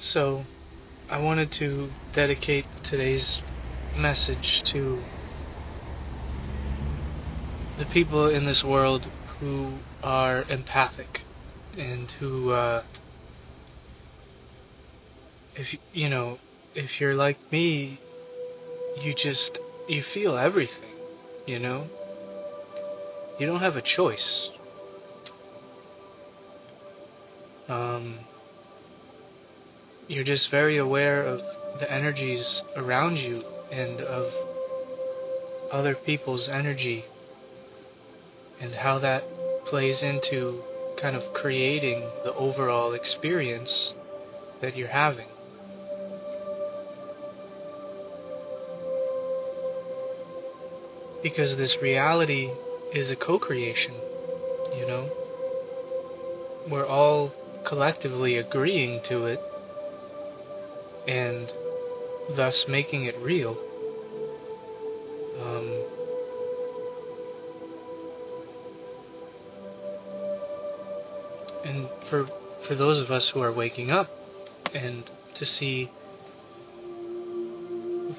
So, I wanted to dedicate today's message to the people in this world who are empathic and who, if you're like me, you feel everything, you know? You don't have a choice. Um, you're just very aware of the energies around you and of other people's energy and how that plays into kind of creating the overall experience that you're having. Because this reality is a co-creation, you know? We're all collectively agreeing to it and thus making it real. Um, and for those of us who are waking up and to see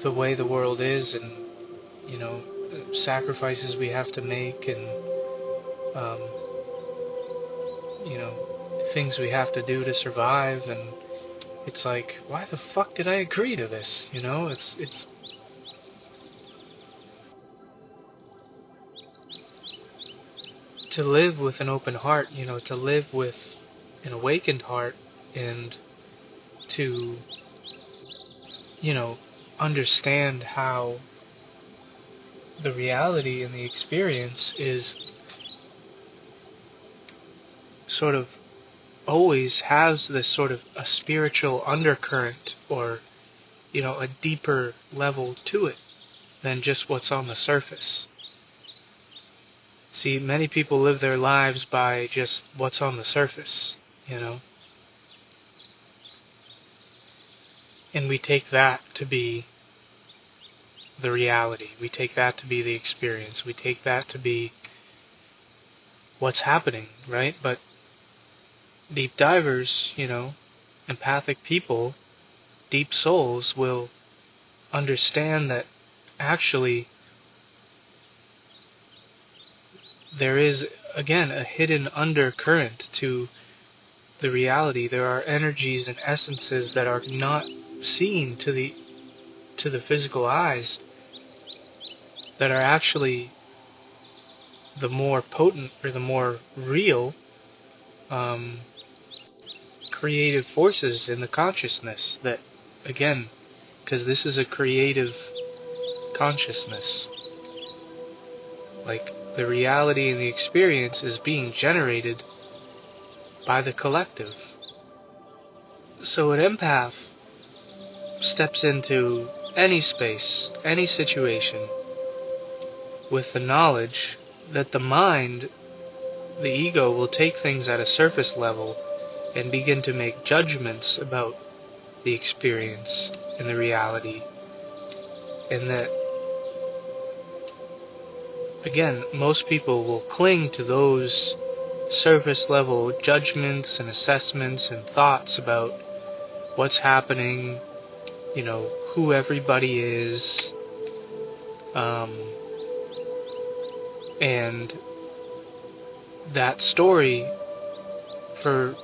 the way the world is and, you know, sacrifices we have to make and, um, you know, things we have to do to survive, and it's like, why the fuck did I agree to this? You know, it's to live with an open heart, you know, to live with an awakened heart and to, you know, understand how the reality and the experience is sort of always has this sort of a spiritual undercurrent or, you know, a deeper level to it than just what's on the surface. See, many people live their lives by just what's on the surface, you know? And we take that to be the reality. We take that to be the experience. We take that to be what's happening, right? But deep divers, you know, empathic people, deep souls will understand that actually there is, again, a hidden undercurrent to the reality. There are energies and essences that are not seen to the physical eyes that are actually the more potent or the more real creative forces in the consciousness that, again, because this is a creative consciousness, like the reality and the experience is being generated by the collective. So an empath steps into any space, any situation, with the knowledge that the mind, the ego, will take things at a surface level and begin to make judgments about the experience and the reality. And that, again, most people will cling to those surface level judgments and assessments and thoughts about what's happening, you know, who everybody is, and that story for,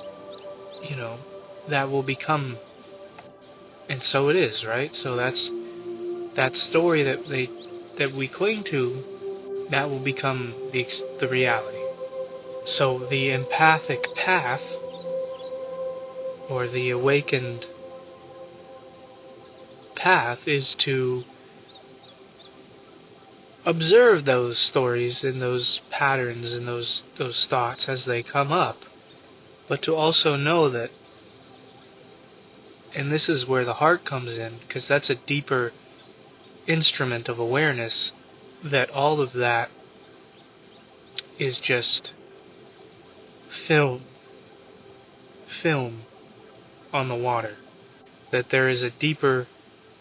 you know, that will become, and so it is, right? So that's that story that we cling to, that will become the reality. So the empathic path, or the awakened path, is to observe those stories and those patterns and those thoughts as they come up, but to also know that, and this is where the heart comes in, because that's a deeper instrument of awareness, that all of that is just film on the water, that there is a deeper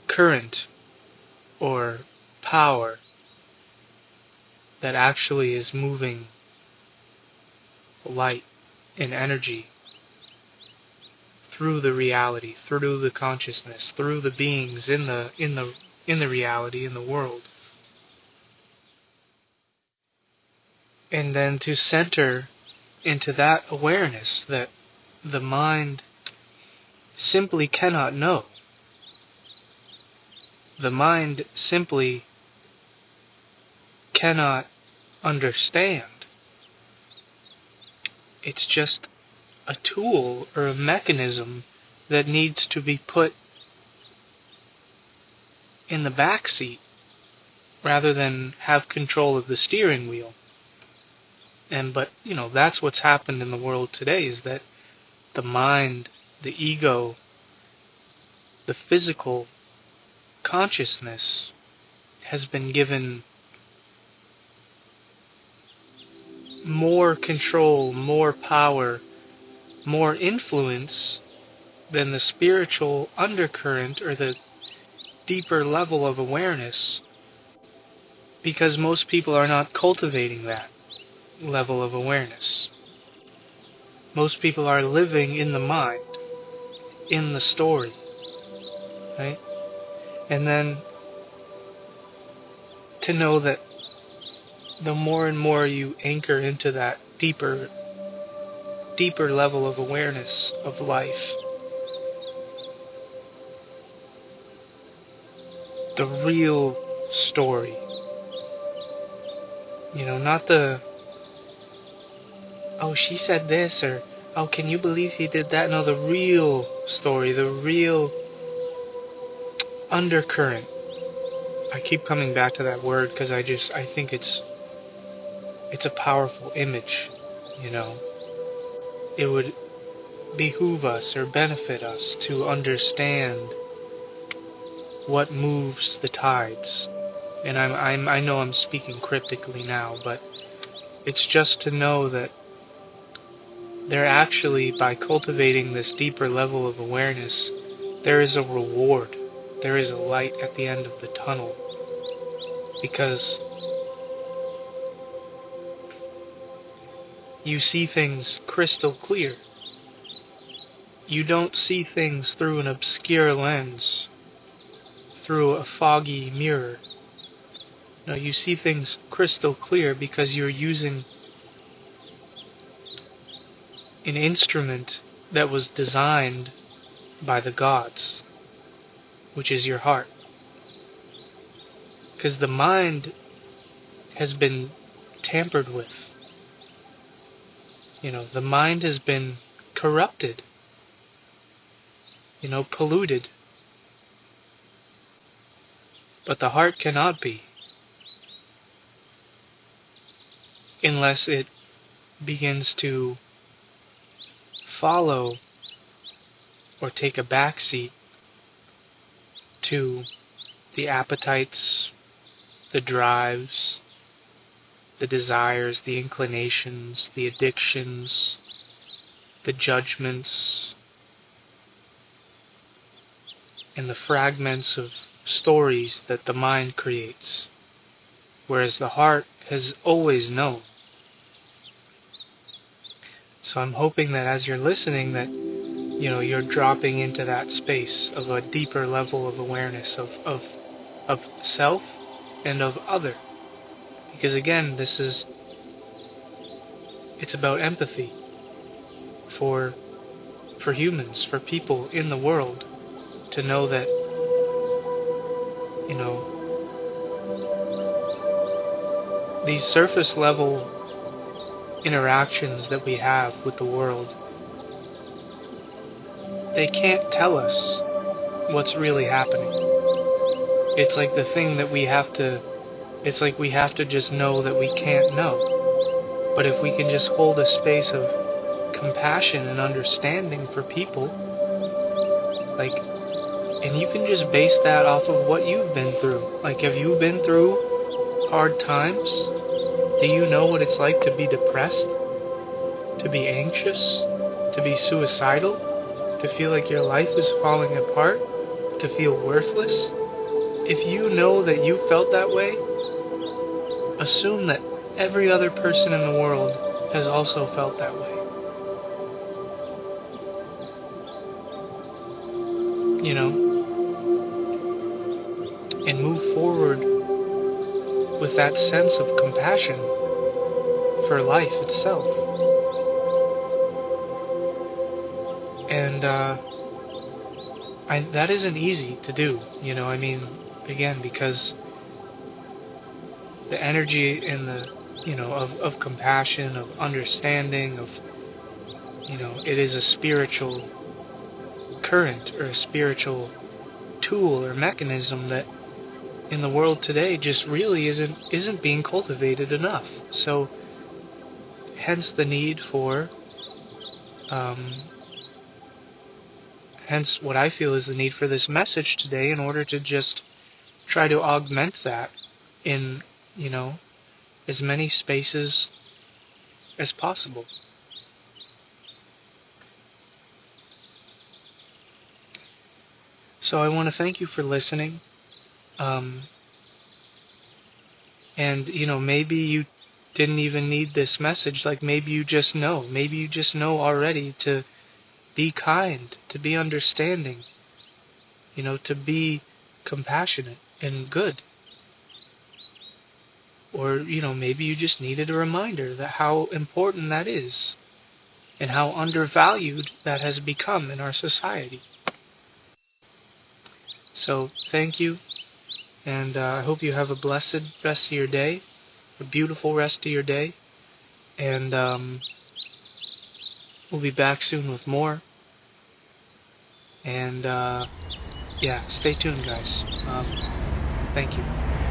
current or power that actually is moving light and energy through the reality, through the consciousness, through the beings in the reality, in the world. And then to center into that awareness that the mind simply cannot know. The mind simply cannot understand. It's just a tool or a mechanism that needs to be put in the back seat rather than have control of the steering wheel. But that's what's happened in the world today, is that the mind, the ego, the physical consciousness has been given more control, more power, more influence than the spiritual undercurrent or the deeper level of awareness, because most people are not cultivating that level of awareness. Most people are living in the mind, in the story, right? And then to know that the more and more you anchor into that deeper level of awareness of life, the real story, not the, oh, she said this, or, oh, can you believe he did that? No, the real story, the real undercurrent. I keep coming back to that word because I think it's a powerful image, It would behoove us or benefit us to understand what moves the tides. And I know I'm speaking cryptically now, but it's just to know that there actually, by cultivating this deeper level of awareness, there is a reward. There is a light at the end of the tunnel. Because you see things crystal clear. You don't see things through an obscure lens, through a foggy mirror. No, you see things crystal clear because you're using an instrument that was designed by the gods, which is your heart. Because the mind has been tampered with. The mind has been corrupted, polluted. But the heart cannot be, unless it begins to follow or take a backseat to the appetites, the drives, the desires, the inclinations, the addictions, the judgments, and the fragments of stories that the mind creates, whereas the heart has always known. So I'm hoping that as you're listening that you're dropping into that space of a deeper level of awareness of self and of other. Because again, it's about empathy for humans, for people in the world, to know that these surface level interactions that we have with the world, they can't tell us what's really happening. It's like the thing that we have to just know that we can't know. But if we can just hold a space of compassion and understanding for people, and you can just base that off of what you've been through. Have you been through hard times? Do you know what it's like to be depressed? To be anxious? To be suicidal? To feel like your life is falling apart? To feel worthless? If you know that you felt that way, assume that every other person in the world has also felt that way. you know, and move forward with that sense of compassion for life itself. And that isn't easy to do, I mean, again, because the energy and the, of compassion, of understanding, of, it is a spiritual current or a spiritual tool or mechanism that in the world today just really isn't being cultivated enough. So hence the need for hence what I feel is the need for this message today, in order to just try to augment that in, as many spaces as possible. So I want to thank you for listening. And, maybe you didn't even need this message. Like, maybe you just know. Maybe you just know already to be kind, to be understanding, to be compassionate and good. Or, maybe you just needed a reminder that how important that is and how undervalued that has become in our society. So, thank you, and I hope you have a blessed rest of your day, a beautiful rest of your day, and we'll be back soon with more. And yeah, stay tuned, guys. Thank you.